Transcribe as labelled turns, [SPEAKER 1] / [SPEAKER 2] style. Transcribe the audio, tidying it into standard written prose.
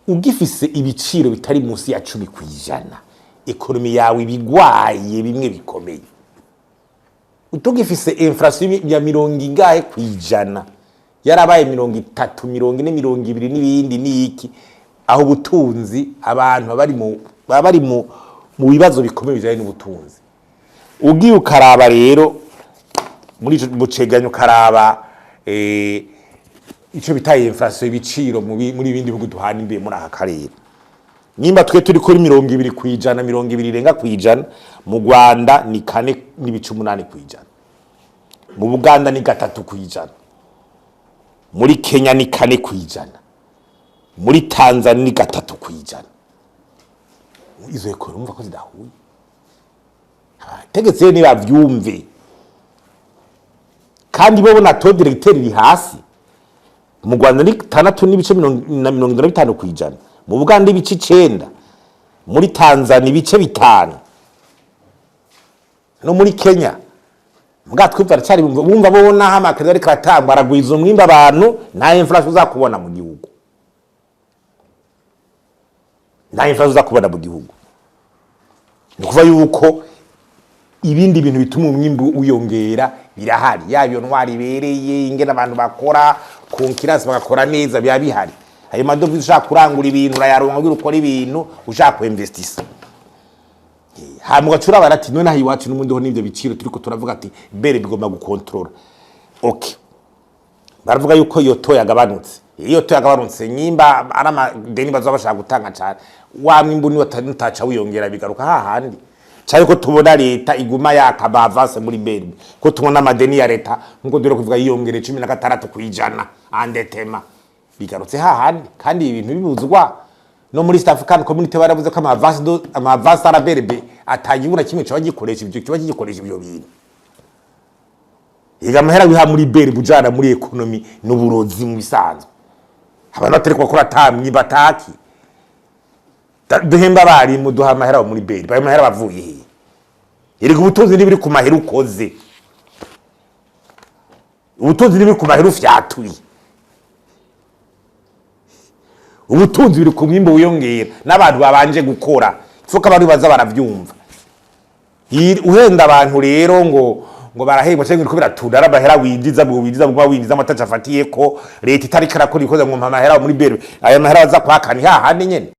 [SPEAKER 1] ugifise ibiciro bitari munsi ya 10%, ekonomi yawe ibigwaye bimwe bikomeye. Utugifise inflation ya 70% yarabaye 30, 40, 20 n'ibindi niki, aho butunzi abantu bari mu bibazo bikomeye bijanye n'ubutunzi. Ugiye ukaraba rero muri buceganyo karaba ico bitaye inflation ibiciro muri bindi bihugu duhana imbe muri aka karere. Nimba twe turi kuri 20%, 20 irenga kwijana, mu Rwanda ni 4.8%. Mu Buganda ni 3%. Muri Kenya ni 4%. Muri Tanzania ni 3%. Izo ekonomi umva ko zidahuye. Tegetse ni bavyumve. Kandi bo na to directeur iri hasi. Mu Rwanda ni 6.75%. Mu Buganda ibice 9, muri Tanzania ibice 5, no muri Kenya mbwa twumva cyari bumva bona hamakere ari karatangwa aragwiza umwimba abantu nta inflation uzakubona mu gihugu, nta inflation uzakubona mu gihugu. Nikuva yuko ibindi bintu bituma umwimbu uyongera birahari, yayo ntwari bereye ingena abantu bakora konkiransi bagakora neza bya bihari. Ayo madovize ushaka kurangura ibintu urayaronka ugira ukora ibintu ushaka kwinvestisa. Hamugacura barati none aho iwacu n'umundi ho n'ibyo biciro turiko turavuga ati bere bigomba gukontrola. Okay. Baravuga yuko iyo to yagabanutse. Iyo to yagabanutse nyimba arama deni bazo bashaka gutanga cyane. Wa mwimbu ni watataca wiyongera bigaruka hahandi. Cyari ko tubona leta iguma yakabavase muri bere. Ko tubona amadeni ya leta nkuko dore kuvuga yiyongere 16% andetema. Bigarutse hahandi kandi ibintu bibuzwa no muri East African Community baravuze ko amavasi araberebe atagibura kimwe cyo bagikoresha ibyo cyo bagikoresha ibyo bintu. Iga mahera wiha muri bere bujana muri economy n'uburozi mu bisanzwe. Abantu batereko bakora tamyi bataki. Duhemba bari mu duha mahera muri bere. Bayo mahera bavuye he? Iri ubutunzi n'ibiri ku mahera ukoze. Ubutunzi n'ibiri ku mahera ufyatuye. Ubutunzi biri ku mwimbo wiyongera n'abantu babanje gukora ifuka bari baza baravyumva. Uhenda abantu rero ngo barahemba cyangwa ko biratunda arabahera winjiza amataca afatiye ko leta itari karakora ikoze mu mahera muri bere aya mahera aza kwakani hahandi nyene.